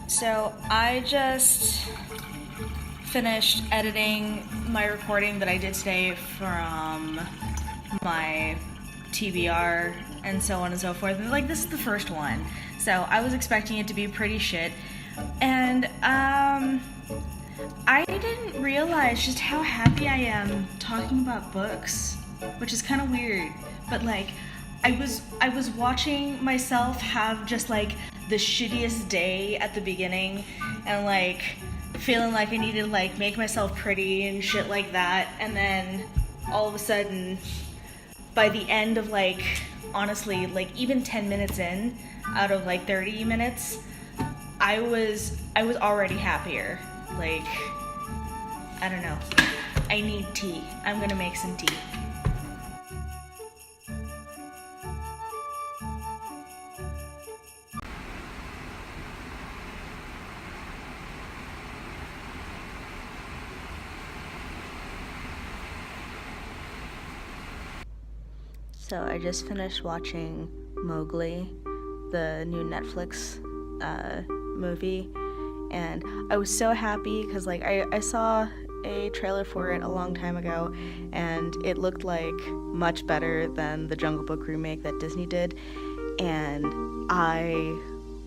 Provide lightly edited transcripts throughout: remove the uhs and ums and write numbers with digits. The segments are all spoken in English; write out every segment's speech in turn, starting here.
So I just finished editing my recording that I did today from my TBR and so on and so forth. And like, this is the first one. So I was expecting it to be pretty shit. And I didn't realize just how happy I am talking about books, which is kind of weird. But like, I was watching myself have just like the shittiest day at the beginning, and like feeling like I needed to like make myself pretty and shit like that, and then all of a sudden, by the end of like, honestly, like even 10 minutes in out of like 30 minutes, I was already happier. Like, I don't know. I need tea. I'm gonna make some tea. So I just finished watching Mowgli, the new Netflix movie, and I was so happy because like I saw a trailer for it a long time ago, and it looked like much better than the Jungle Book remake that Disney did, and I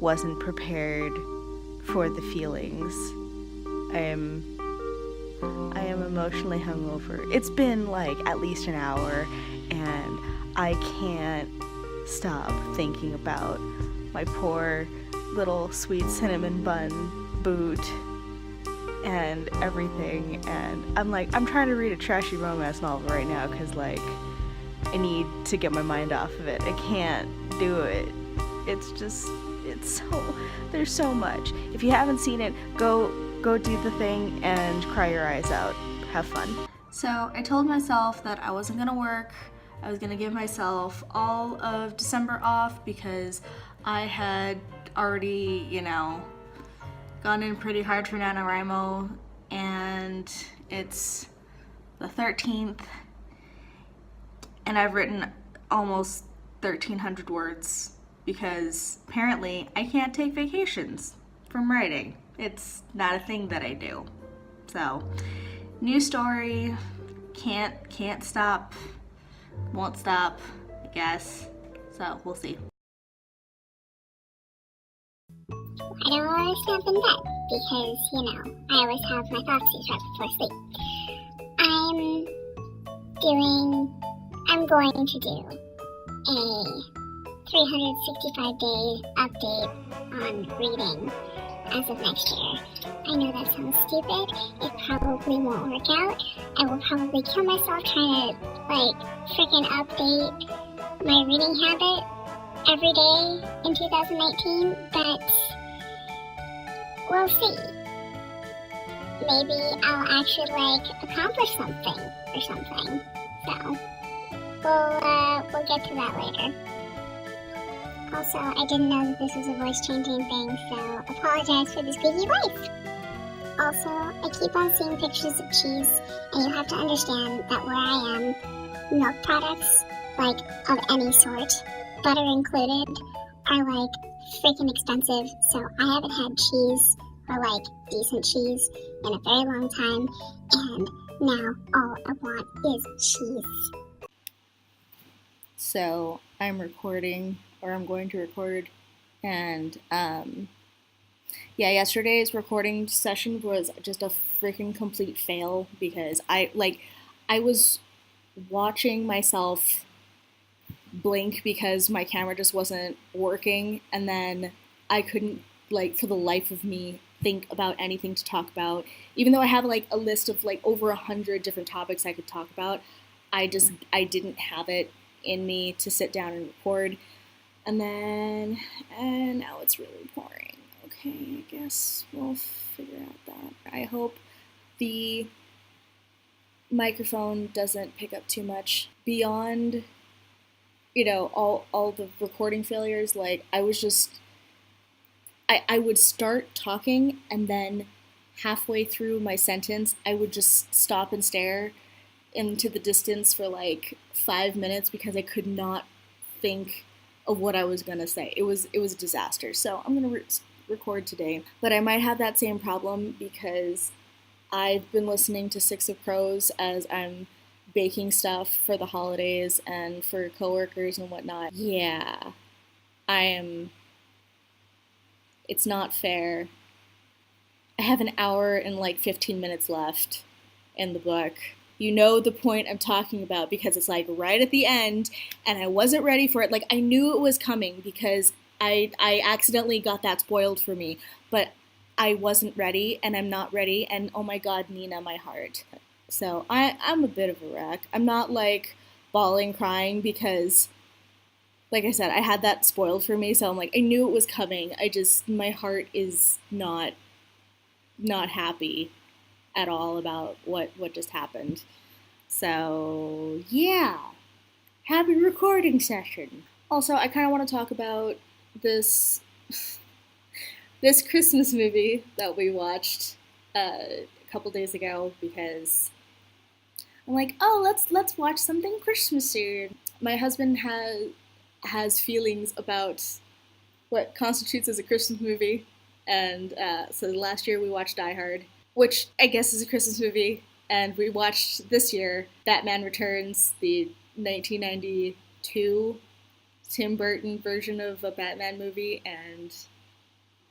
wasn't prepared for the feelings. I am I am emotionally hungover. It's been like at least an hour, and I can't stop thinking about my poor little sweet cinnamon bun boot and everything. And I'm trying to read a trashy romance novel right now because like I need to get my mind off of it. I can't do it. It's just, it's so, there's so much. If you haven't seen it, go do the thing and cry your eyes out. Have fun. So I told myself that I wasn't gonna work. I was gonna give myself all of December off because I had already, gone in pretty hard for NaNoWriMo, and it's the 13th, and I've written almost 1,300 words because apparently I can't take vacations from writing. It's not a thing that I do. So, new story, can't stop, won't stop, I guess. So, we'll see. I don't always stay up in bed because, I always have my thoughtsies right before sleep. I'm going to do a 365-day update on reading as of next year. I know that sounds stupid. It probably won't work out. I will probably kill myself trying to, freaking update my reading habit every day in 2019, but we'll see. Maybe I'll actually, accomplish something or something. So, we'll get to that later. Also, I didn't know that this was a voice-changing thing, so apologize for the squeaky voice. Also, I keep on seeing pictures of cheese, and you have to understand that where I am, milk products, of any sort, butter included, are, freaking expensive, so I haven't had cheese, or, decent cheese, in a very long time, and now all I want is cheese. So I'm recording, or I'm going to record, and yesterday's recording session was just a freaking complete fail because I was watching myself blink because my camera just wasn't working, and then I couldn't for the life of me think about anything to talk about, even though I have a list of over 100 different topics I could talk about. I didn't have it in me to sit down and record, and now it's really pouring. Okay, I guess we'll figure out that. I hope the microphone doesn't pick up too much beyond all the recording failures. I would start talking, and then halfway through my sentence I would just stop and stare into the distance for 5 minutes because I could not think of what I was gonna say. It was a disaster. So I'm gonna record today, but I might have that same problem because I've been listening to Six of Crows as I'm baking stuff for the holidays and for coworkers and whatnot. Yeah, I am. It's not fair. I have an hour and like 15 minutes left in the book. You know the point I'm talking about because it's like right at the end and I wasn't ready for it. Like I knew it was coming because I accidentally got that spoiled for me, but I wasn't ready and I'm not ready and oh my god, Nina, my heart. So I'm a bit of a wreck. I'm not like bawling crying because like I said, I had that spoiled for me, so I'm like I knew it was coming. I just my heart is not happy at all about what just happened. So yeah, happy recording session. Also, I kind of want to talk about this this Christmas movie that we watched a couple days ago because I'm like, oh, let's watch something Christmassy. My husband has feelings about what constitutes as a Christmas movie, and so last year we watched Die Hard, which I guess is a Christmas movie, and we watched this year Batman Returns, the 1992 Tim Burton version of a Batman movie, and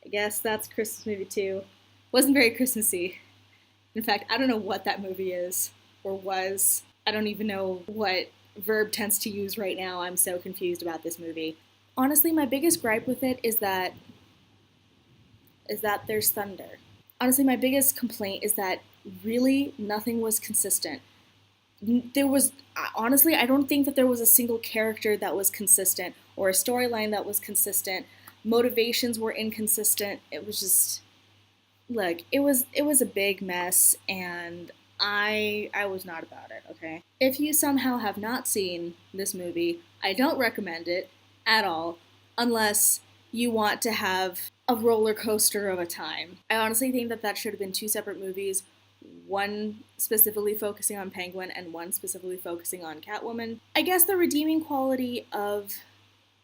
I guess that's a Christmas movie too. Wasn't very Christmassy. In fact, I don't know what that movie is or was. I don't even know what verb tense to use right now. I'm so confused about this movie. Honestly, my biggest gripe with it is that there's thunder. Honestly, my biggest complaint is that really nothing was consistent. There was honestly, I don't think that there was a single character that was consistent or a storyline that was consistent. Motivations were inconsistent. It was just look, it was a big mess and I was not about it, okay? If you somehow have not seen this movie, I don't recommend it at all unless you want to have a roller coaster of a time. I honestly think that that should have been two separate movies, one specifically focusing on Penguin and one specifically focusing on Catwoman. I guess the redeeming quality of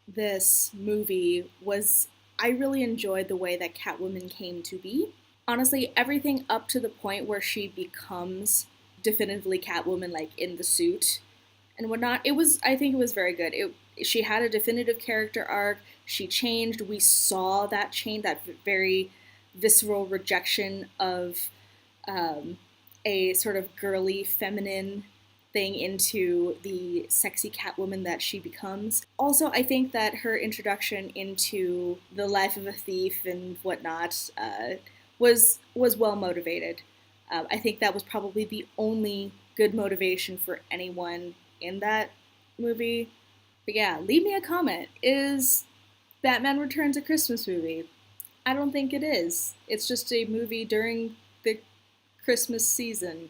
this movie was I really enjoyed the way that Catwoman came to be. Honestly, everything up to the point where she becomes definitively Catwoman, like in the suit and whatnot, I think it was very good. She had a definitive character arc. She changed. We saw that change, that very visceral rejection of a sort of girly, feminine thing into the sexy Catwoman that she becomes. Also, I think that her introduction into the life of a thief and whatnot was well motivated. I think that was probably the only good motivation for anyone in that movie. But yeah, leave me a comment. Is Batman Returns a Christmas movie? I don't think it is. It's just a movie during the Christmas season.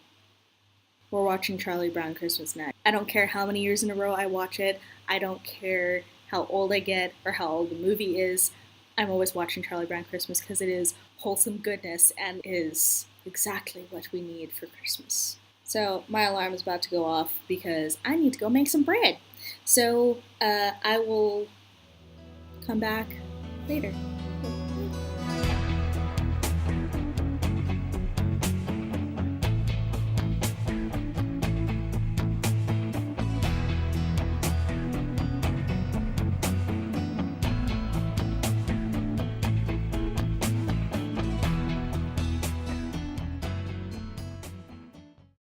We're watching Charlie Brown Christmas next. I don't care how many years in a row I watch it. I don't care how old I get or how old the movie is. I'm always watching Charlie Brown Christmas because it is wholesome goodness and is exactly what we need for Christmas. So my alarm is about to go off because I need to go make some bread. So I will come back later.